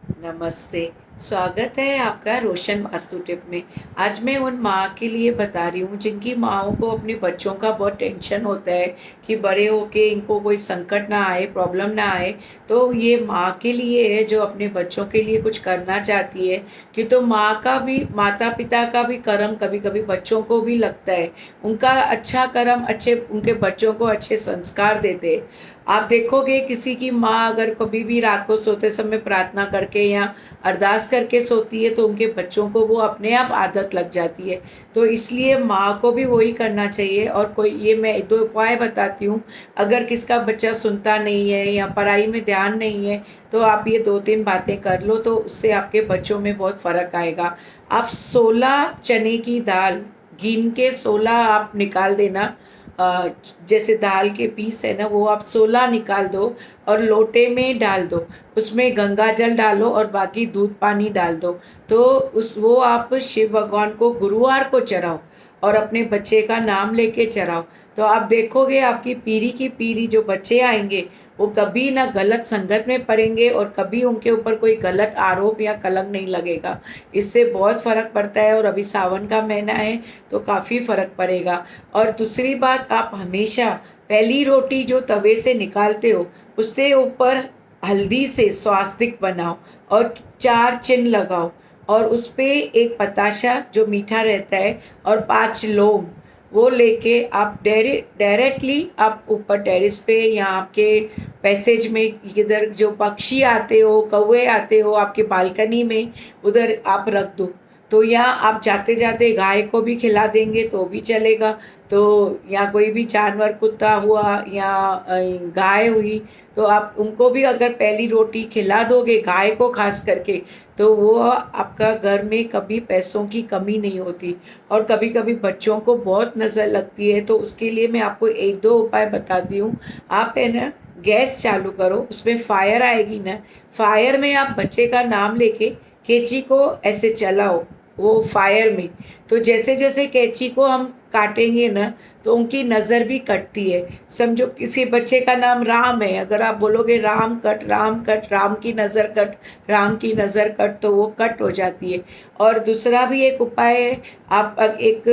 नमस्ते। स्वागत है आपका रोशन वास्तु टिप में। आज मैं उन माँ के लिए बता रही हूँ जिनकी माँओं को अपने बच्चों का बहुत टेंशन होता है कि बड़े होके इनको कोई संकट ना आए, प्रॉब्लम ना आए। तो ये माँ के लिए है जो अपने बच्चों के लिए कुछ करना चाहती है। कि तो माँ का भी, माता-पिता का भी कर्म कभी-कभी बच्चों को भी लगता है। उनका अच्छा कर्म अच्छे उनके बच्चों को अच्छे संस्कार देते हैं। आप देखोगे किसी की माँ अगर कभी भी रात को सोते समय प्रार्थना करके या अरदास करके सोती है तो उनके बच्चों को वो अपने आप आदत लग जाती है। तो इसलिए माँ को भी वही करना चाहिए। और कोई ये मैं 2 उपाय बताती हूँ। अगर किसका बच्चा सुनता नहीं है या पढ़ाई में ध्यान नहीं है, तो आप ये 2-3 बातें कर लो तो उससे आपके बच्चों में बहुत फ़र्क आएगा। आप 16 चने की दाल गिन के 16 आप निकाल देना। अ, जैसे दाल के पीस है ना वो आप 16 निकाल दो और लोटे में डाल दो। उसमें गंगा जल डालो और बाकी दूध पानी डाल दो। तो उस वो आप शिव भगवान को गुरुवार को चढ़ाओ और अपने बच्चे का नाम लेके चढ़ाओ। तो आप देखोगे आपकी पीढ़ी की पीढ़ी जो बच्चे आएँगे, वो कभी ना गलत संगत में पड़ेंगे और कभी उनके ऊपर कोई गलत आरोप या कलंक नहीं लगेगा। इससे बहुत फ़र्क पड़ता है और अभी सावन का महीना है, तो काफ़ी फ़र्क पड़ेगा। और दूसरी बात, आप हमेशा पहली रोटी जो तवे से निकालते हो, उसके ऊपर हल्दी से स्वास्तिक बनाओ और 4 चिन्ह लगाओ और उस पे एक बताशा जो मीठा रहता है और 5 लौंग, वो लेके आप डायरेक्टली आप ऊपर टेरेस पे या आपके पैसेज में इधर जो पक्षी आते हो, कौवे आते हो आपके बालकनी में, उधर आप रख दो। तो या आप जाते-जाते गाय को भी खिला देंगे तो भी चलेगा। तो या कोई भी जानवर कुत्ता हुआ या गाय हुई, तो आप उनको भी अगर पहली रोटी खिला दोगे गाय को ख़ास करके, तो वो आपका घर में कभी पैसों की कमी नहीं होती। और कभी-कभी बच्चों को बहुत नज़र लगती है, तो उसके लिए मैं आपको 1-2 उपाय बताती हूँ। आप है ना गैस चालू करो, उसमें फायर आएगी ना, फायर में आप बच्चे का नाम लेके कैंची को ऐसे चलाओ वो फायर में। तो जैसे-जैसे कैंची को हम काटेंगे ना, तो उनकी नज़र भी कटती है। समझो किसी बच्चे का नाम राम है, अगर आप बोलोगे राम कट, राम की नज़र कट, राम की नज़र कट, तो वो कट हो जाती है। और दूसरा भी एक उपाय है, आप एक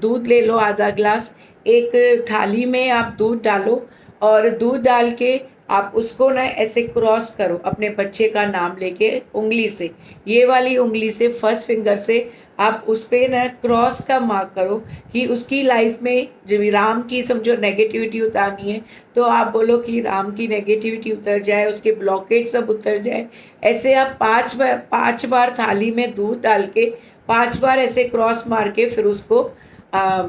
दूध ले लो आधा ग्लास, एक थाली में आप दूध डालो और दूध डाल के आप उसको ना ऐसे क्रॉस करो अपने बच्चे का नाम लेके उँगली से। ये वाली उँगली से फर्स्ट फिंगर से आप उस पे ना क्रॉस का मार्क करो कि उसकी लाइफ में जो भी राम की समझो नेगेटिविटी उतारनी है, तो आप बोलो कि राम की नेगेटिविटी उतर जाए, उसके ब्लॉकेज सब उतर जाए। ऐसे आप 5 बार थाली में दूध डाल के 5 बार ऐसे क्रॉस मार के फिर उसको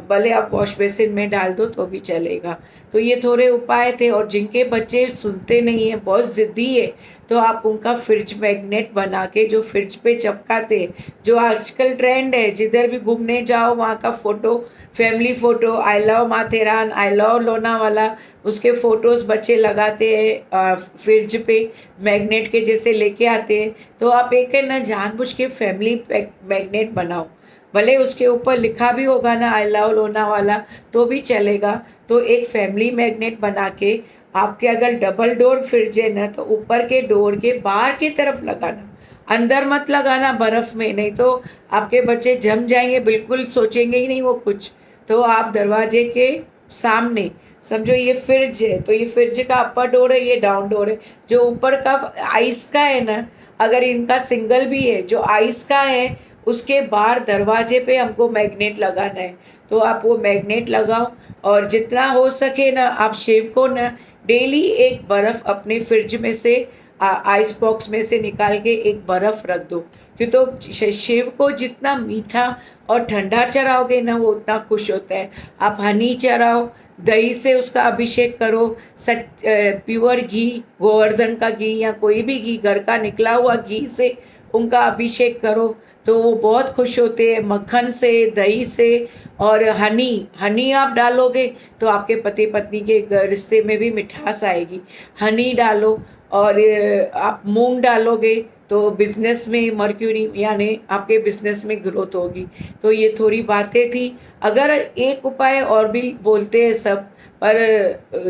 भले आप वॉश बेसिन में डाल दो तो भी चलेगा। तो ये थोड़े उपाय थे। और जिनके बच्चे सुनते नहीं हैं, बहुत ज़िद्दी है, तो आप उनका फ्रिज मैग्नेट बना के जो फ्रिज पे चिपकाते हैं, जो आजकल ट्रेंड है, जिधर भी घूमने जाओ वहाँ का photo, family photo, I love Matheran, I love Lonavala, उसके फ़ोटोज़ बच्चे लगाते हैं फ्रिज पे मैग्नेट के जैसे लेके आते हैं। तो आप एक है ना जानबूझ के फैमिली पैक मैग्नेट बनाओ। भले उसके ऊपर लिखा भी होगा ना आई लव लोनावाला, तो भी चलेगा। तो एक फैमिली मैग्नेट बना के आपके अगर डबल डोर फ्रिज है ना, तो ऊपर के डोर के बाहर की तरफ लगाना, अंदर मत लगाना बर्फ़ में, नहीं तो आपके बच्चे जम जाएँगे, बिल्कुल सोचेंगे ही नहीं वो कुछ। तो आप दरवाजे के सामने समझो ये फ्रिज है, तो ये फ्रिज का अपर डोर है, ये डाउन डोर है। जो ऊपर का आइस का है ना, अगर इनका सिंगल भी है, जो आइस का है उसके बाहर दरवाजे पे हमको मैग्नेट लगाना है। तो आप वो मैग्नेट लगाओ और जितना हो सके ना आप शिव को ना डेली एक बर्फ़ अपने फ्रिज में से आइस बॉक्स में से निकाल के एक बर्फ़ रख दो। क्यों तो शिव को जितना मीठा और ठंडा चढ़ाओगे ना वो उतना खुश होता है। आप हनी चढ़ाओ, दही से उसका अभिषेक करो, प्योर घी, गोवर्धन का घी या कोई भी घी घर का निकला हुआ घी से उनका अभिषेक करो, तो वो बहुत खुश होते हैं। मक्खन से, दही से और हनी हनी आप डालोगे तो आपके पति पत्नी के रिश्ते में भी मिठास आएगी। हनी डालो और आप मूंग डालोगे तो बिजनेस में मर्क्यूरी यानी आपके बिजनेस में ग्रोथ होगी। तो ये थोड़ी बातें थी। अगर एक उपाय और भी बोलते हैं सब, पर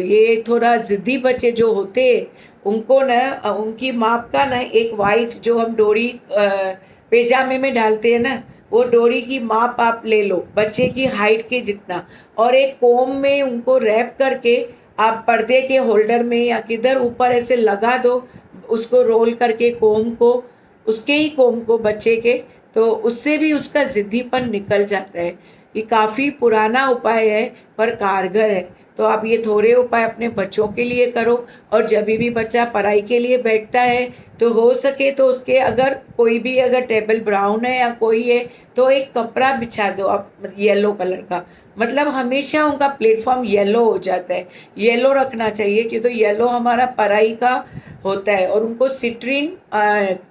ये थोड़ा ज़िद्दी बच्चे जो होते हैं उनको न उनकी माप का न एक वाइट जो हम डोरी पैजामे में डालते हैं ना, वो डोरी की माप आप ले लो बच्चे की हाइट के जितना, और एक कोम में उनको रैप करके आप पर्दे के होल्डर में या किधर ऊपर ऐसे लगा दो, उसको रोल करके कोम को, उसके ही कोम को बच्चे के, तो उससे भी उसका ज़िद्दीपन निकल जाता है। ये काफ़ी पुराना उपाय है पर कारगर है। तो आप ये थोड़े उपाय अपने बच्चों के लिए करो, और जब भी बच्चा पढ़ाई के लिए बैठता है तो हो सके तो उसके अगर कोई भी अगर टेबल ब्राउन है या कोई है तो एक कपड़ा बिछा दो आप येलो कलर का, मतलब हमेशा उनका प्लेटफॉर्म येलो हो जाता है, येलो रखना चाहिए क्योंकि तो येलो हमारा पढ़ाई का होता है। और उनको सिट्रीन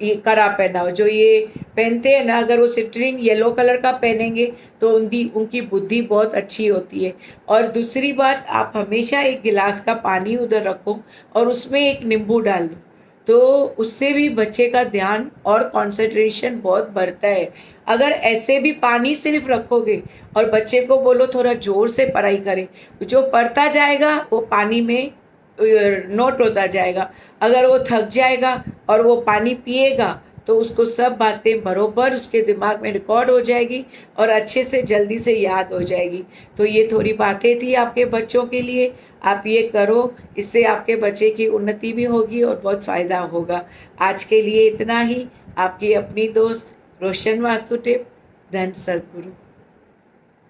ये करा पहनाओ, जो ये पहनते हैं ना, अगर वो सिट्रीन येलो कलर का पहनेंगे तो उनकी उनकी बुद्धि बहुत अच्छी होती है। और दूसरी बात, आप हमेशा एक गिलास का पानी उधर रखो और उसमें एक नींबू डाल दो, तो उससे भी बच्चे का ध्यान और कंसंट्रेशन बहुत बढ़ता है। अगर ऐसे भी पानी सिर्फ रखोगे और बच्चे को बोलो थोड़ा ज़ोर से पढ़ाई करे, जो पढ़ता जाएगा वो पानी में नोट होता जाएगा। अगर वो थक जाएगा और वो पानी पिएगा तो उसको सब बातें बरोबर उसके दिमाग में रिकॉर्ड हो जाएगी और अच्छे से जल्दी से याद हो जाएगी। तो ये थोड़ी बातें थी आपके बच्चों के लिए, आप ये करो, इससे आपके बच्चे की उन्नति भी होगी और बहुत फ़ायदा होगा। आज के लिए इतना ही। आपकी अपनी दोस्त रोशन वास्तु टिप। धन सद्गुरु।